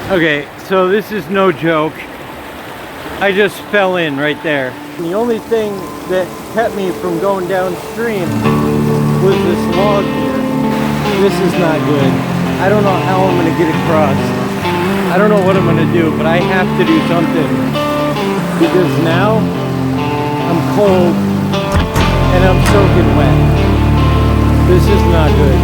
Okay, so this is no joke. I just fell in right there. The only thing that kept me from going downstream was this log here. This is not good. I don't know how I'm gonna get across. I don't know what I'm gonna do, but I have to do something. Because now I'm cold and I'm soaking wet. This is not good.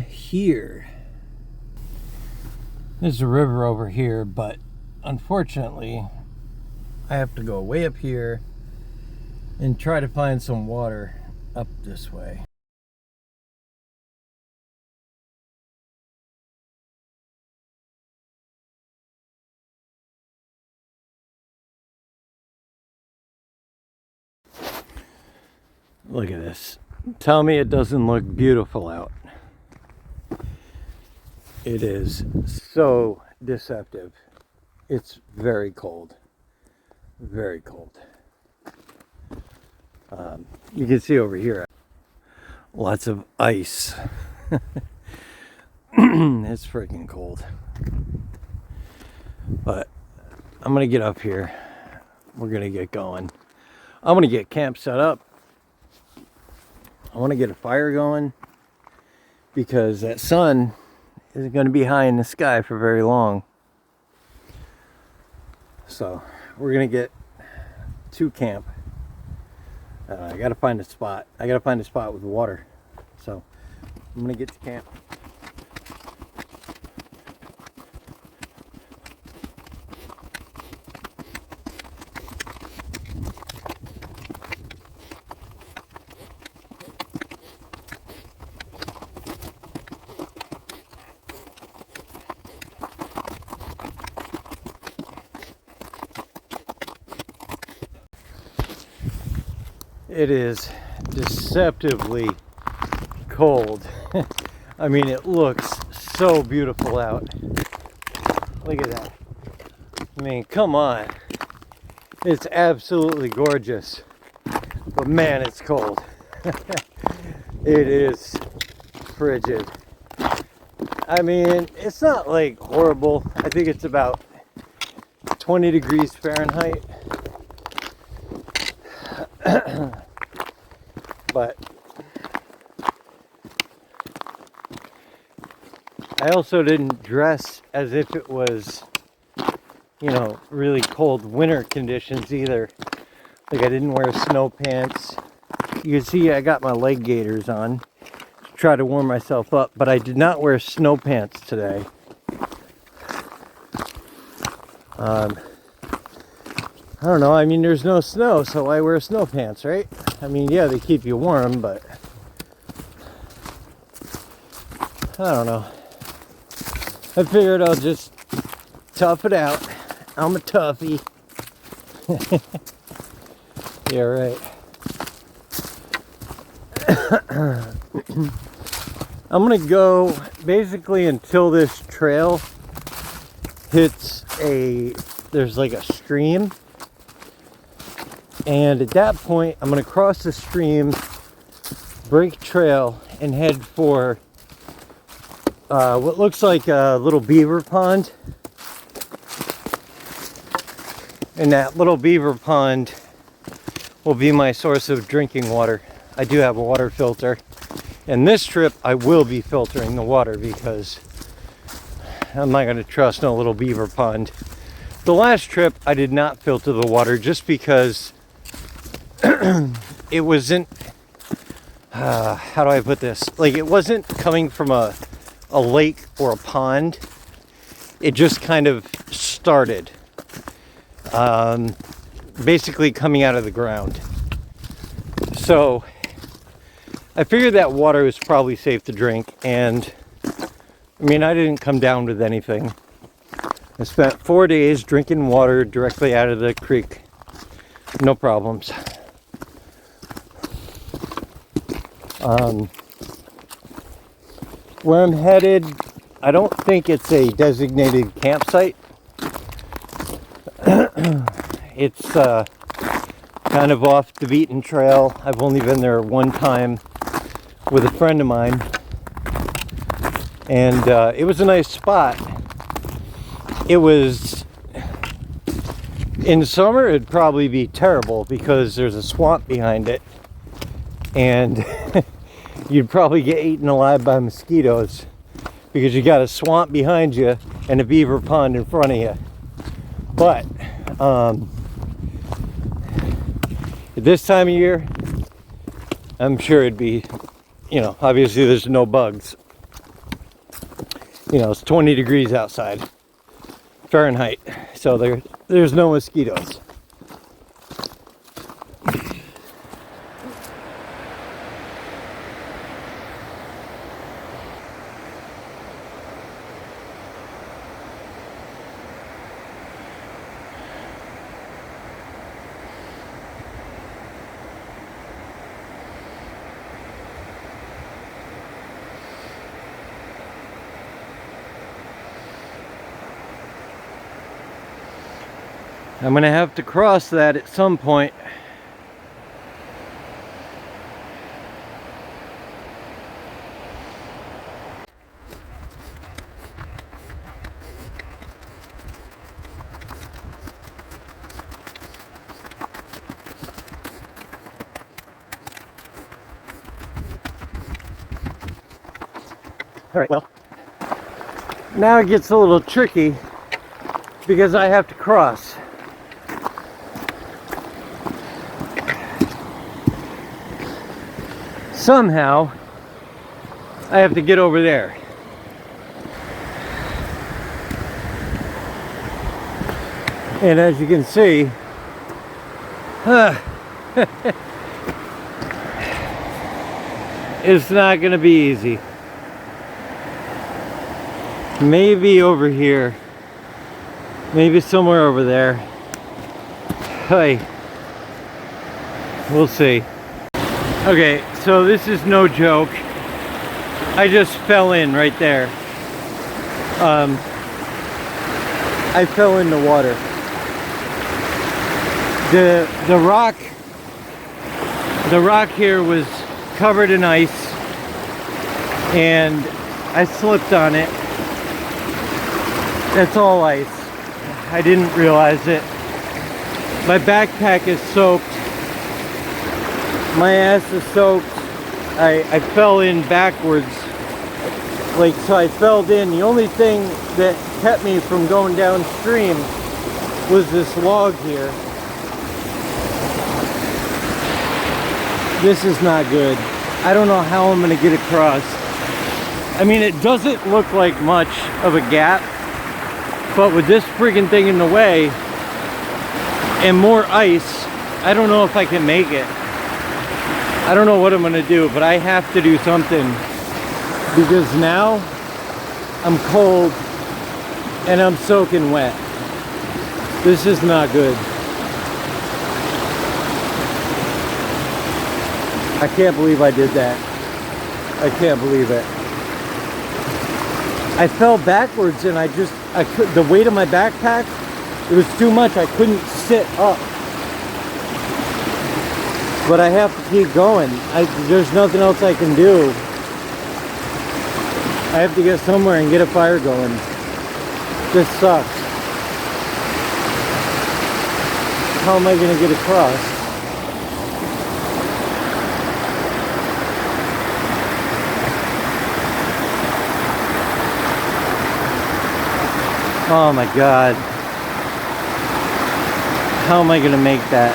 Here. There's a river over here, but unfortunately I have to go way up here and try to find some water up this way. Look at this. Tell me it doesn't look beautiful out. It is so deceptive. It's very cold. Very cold. You can see over here lots of ice. It's freaking cold. But I'm gonna get up here. We're gonna get going. I'm gonna get camp set up. I want to get a fire going because that sun isn't going to be high in the sky for very long. So we're going to get to camp. I got to find a spot. I got to find a spot with water. So I'm going to get to camp. It is deceptively cold. I mean, it looks so beautiful out. Look at that. I mean, come on. It's absolutely gorgeous. But man, it's cold. It is frigid. I mean, it's not like horrible. I think it's about 20 degrees Fahrenheit. But I also didn't dress as if it was, you know, really cold winter conditions either. Like I didn't wear snow pants. You can see I got my leg gaiters on to try to warm myself up, but I did not wear snow pants today. I don't know, I mean, there's no snow, so why wear snow pants, right? I mean, yeah, they keep you warm, but I don't know. I figured I'll just tough it out. I'm a toughie. Yeah, right. I'm gonna go basically until this trail hits there's like a stream. And at that point, I'm going to cross the stream, break trail, and head for what looks like a little beaver pond. And that little beaver pond will be my source of drinking water. I do have a water filter. And this trip, I will be filtering the water because I'm not going to trust no little beaver pond The last trip I did not filter the water just because it wasn't, how do I put this? Like, it wasn't coming from a lake or a pond. It just kind of started, basically coming out of the ground. So I figured that water was probably safe to drink, and I mean, I didn't come down with anything. I spent 4 days drinking water directly out of the creek. No problems. Where I'm headed, I don't think it's a designated campsite. It's kind of off the beaten trail. I've only been there one time with a friend of mine, and it was a nice spot. It was, in summer it'd probably be terrible because there's a swamp behind it, and you'd probably get eaten alive by mosquitoes because you got a swamp behind you and a beaver pond in front of you. But at this time of year, I'm sure it'd be, you know, obviously there's no bugs. You know, it's 20 degrees outside, Fahrenheit, so there's no mosquitoes. I'm gonna have to cross that at some point. All right, well, now it gets a little tricky because I have to cross. Somehow, I have to get over there. And as you can see, it's not going to be easy. Maybe over here. Maybe somewhere over there. Hey, we'll see. Okay, so this is no joke. I just fell in right there. I fell in the water. The rock here was covered in ice, and I slipped on it. That's all ice. I didn't realize it. My backpack is soaked. My ass is soaked. I fell in backwards. Like, so I fell in. The only thing that kept me from going downstream was this log here. This is not good. I don't know how I'm gonna get across. I mean, it doesn't look like much of a gap, but with this friggin' thing in the way and more ice, I don't know if I can make it. I don't know what I'm gonna do, but I have to do something because now I'm cold and I'm soaking wet. This is not good. I can't believe I did that. I can't believe it. I fell backwards and I could, the weight of my backpack, it was too much. I couldn't sit up. But I have to keep going. There's nothing else I can do. I have to get somewhere and get a fire going. This sucks. How am I gonna get across? Oh my God. How am I gonna make that?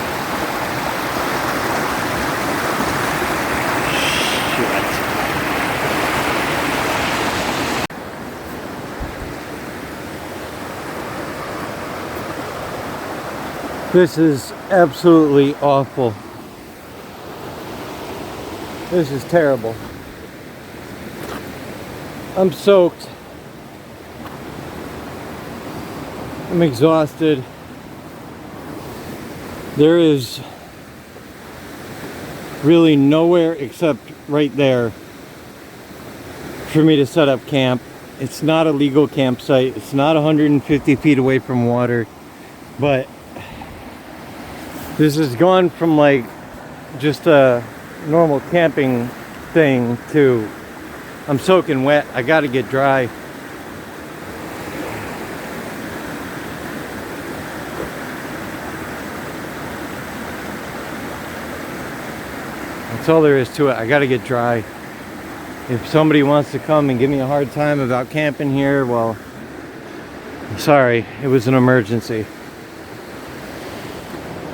Shit. This is absolutely awful. This is terrible. I'm soaked. I'm exhausted. There is really nowhere except right there for me to set up camp. It's not a legal campsite. It's not 150 feet away from water, but this has gone from like just a normal camping thing to I'm soaking wet. I gotta get dry. That's all there is to it. I gotta get dry. If somebody wants to come and give me a hard time about camping here, well, sorry, it was an emergency.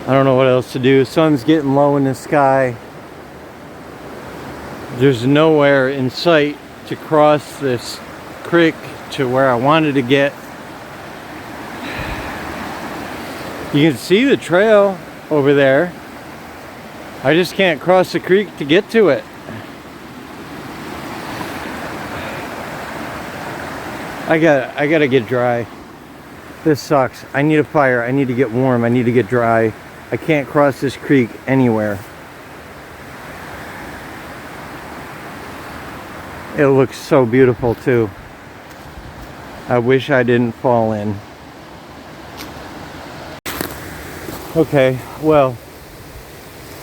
I don't know what else to do. Sun's getting low in the sky. There's nowhere in sight to cross this creek to where I wanted to get. You can see the trail over there. I just can't cross the creek to get to it. I gotta get dry. This sucks. I need a fire. I need to get warm. I need to get dry. I can't cross this creek anywhere. It looks so beautiful too. I wish I didn't fall in. Okay, well,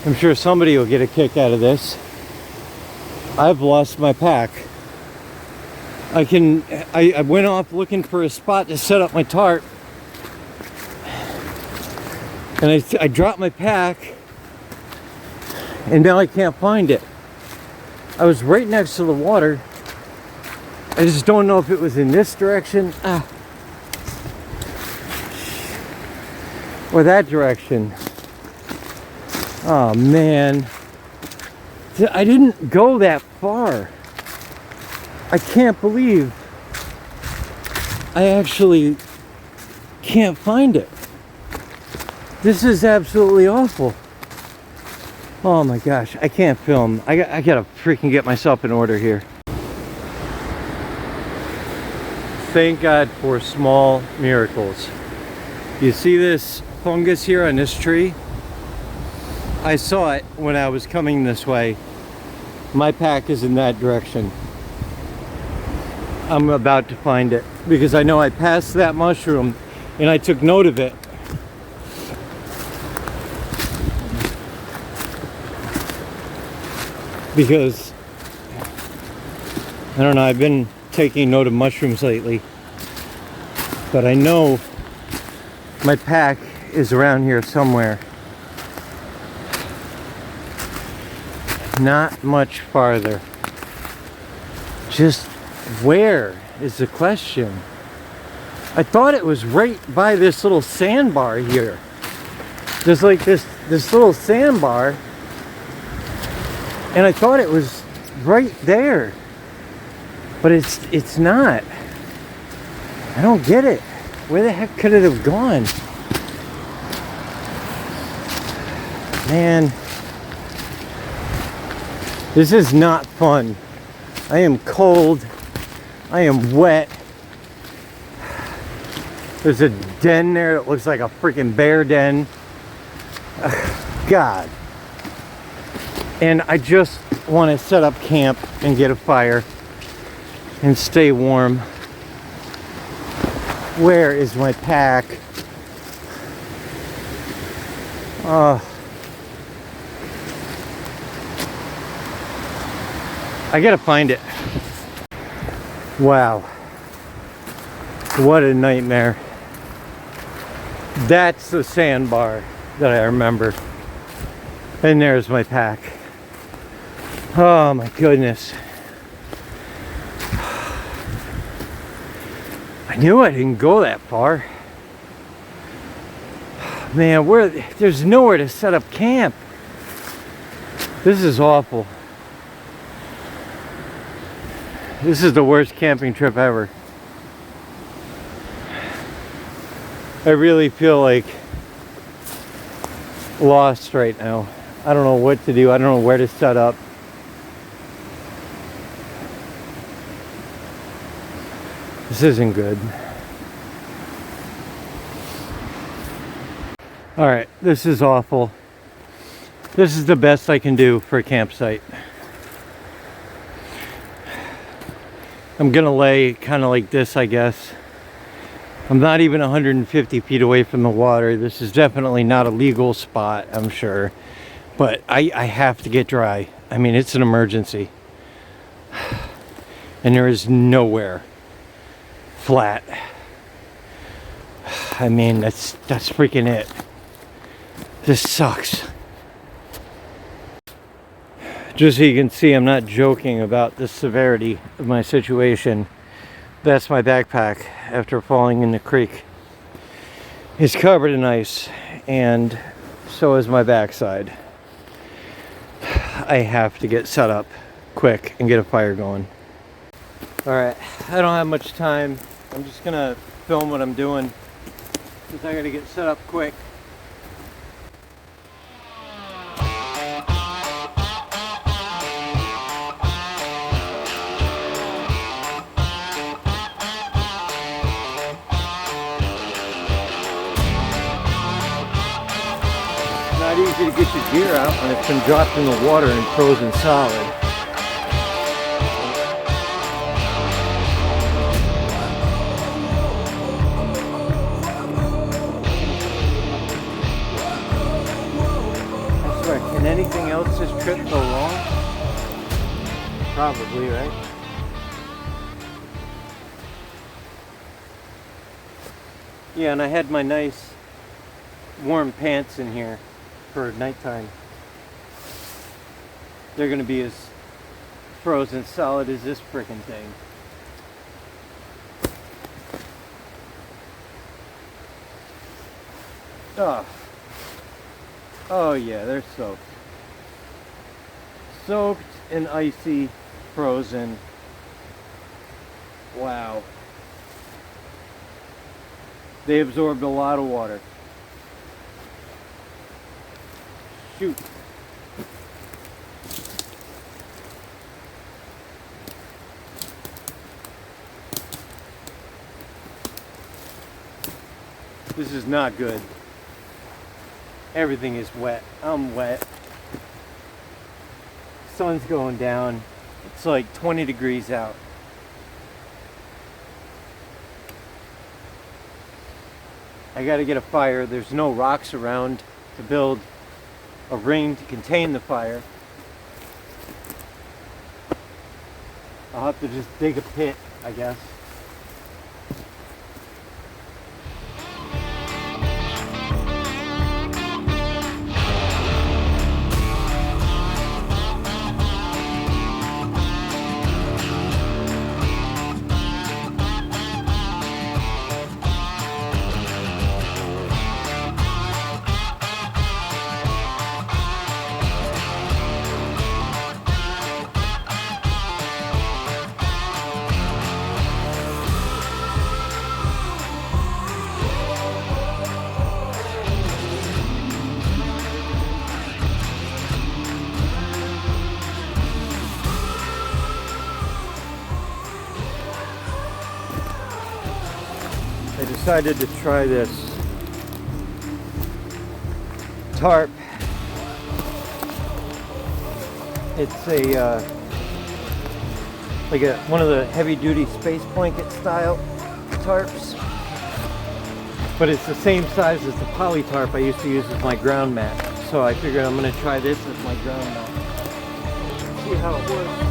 I'm sure somebody will get a kick out of this. I've lost my pack. I went off looking for a spot to set up my tarp, and I dropped my pack, and now I can't find it. I was right next to the water. I just don't know if it was in this direction or that direction. Oh man, I didn't go that far. I can't believe I actually can't find it. This is absolutely awful. Oh my gosh, I can't film. I gotta freaking get myself in order here. Thank God for small miracles. You see this fungus here on this tree? I saw it when I was coming this way. My pack is in that direction. I'm about to find it because I know I passed that mushroom and I took note of it. Because I don't know, I've been taking note of mushrooms lately, but I know my pack is around here somewhere. Not much farther. Just where is the question? I thought it was right by this little sandbar here. There's like this little sandbar, and I thought it was right there, but it's not. I don't get it. Where the heck could it have gone? Man, this is not fun. I am cold. I am wet. There's a den there that looks like a freaking bear den. God. And I just want to set up camp and get a fire and stay warm. Where is my pack? I gotta find it. Wow. What a nightmare. That's the sandbar that I remember. And there's my pack. Oh my goodness. I knew I didn't go that far. Man, there's nowhere to set up camp. This is awful. This is the worst camping trip ever. I really feel like lost right now. I don't know what to do. I don't know where to set up. This isn't good. All right, this is awful. This is the best I can do for a campsite. I'm gonna lay kind of like this, I guess. I'm not even 150 feet away from the water. This is definitely not a legal spot, I'm sure. But I have to get dry. I mean, it's an emergency. And there is nowhere flat. I mean, that's freaking it. This sucks. Just so you can see, I'm not joking about the severity of my situation. That's my backpack after falling in the creek. It's covered in ice, and so is my backside. I have to get set up quick and get a fire going. Alright, I don't have much time. I'm just gonna film what I'm doing because I gotta get set up quick. Not easy to get your gear out when it's been dropped in the water and frozen solid. I swear, can anything else this trip go wrong? Probably, right? Yeah, and I had my nice warm pants in here for nighttime. They're gonna be as frozen solid as this frickin' thing. Oh yeah, they're soaked. Soaked and icy, frozen. Wow. They absorbed a lot of water. Shoot. This is not good. Everything is wet. I'm wet. Sun's going down. It's like 20 degrees out. I gotta get a fire. There's no rocks around to build a ring to contain the fire. I'll have to just dig a pit, I guess. I decided to try this tarp. It's a one of the heavy-duty space blanket style tarps, but it's the same size as the poly tarp I used to use as my ground mat. So I figured I'm going to try this as my ground mat. See how it works.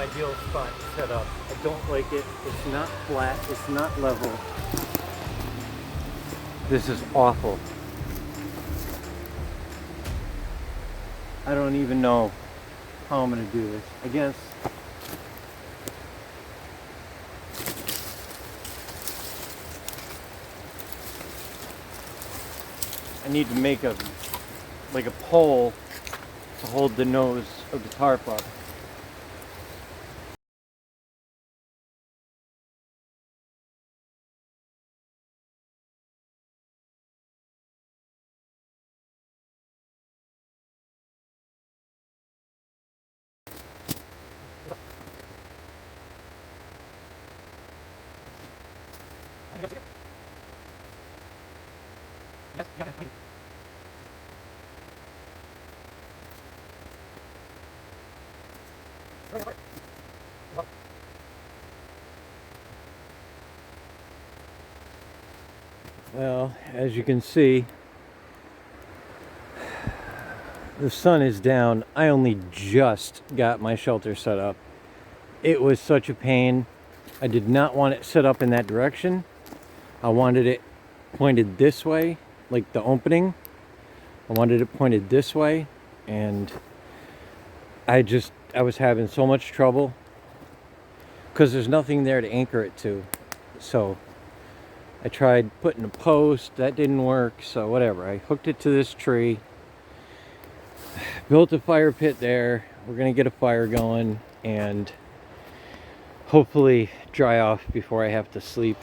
ideal spot to set up. I don't like it. It's not flat. It's not level. This is awful. I don't even know how I'm going to do this. I guess I need to make a pole to hold the nose of the tarp up. Well, as you can see, the sun is down. I only just got my shelter set up. It was such a pain. I did not want it set up in that direction. I wanted it pointed this way, like the opening. I wanted it pointed this way, and I was having so much trouble because there's nothing there to anchor it to. So I tried putting a post, that didn't work, so whatever. I hooked it to this tree, built a fire pit there. We're gonna get a fire going and hopefully dry off before I have to sleep.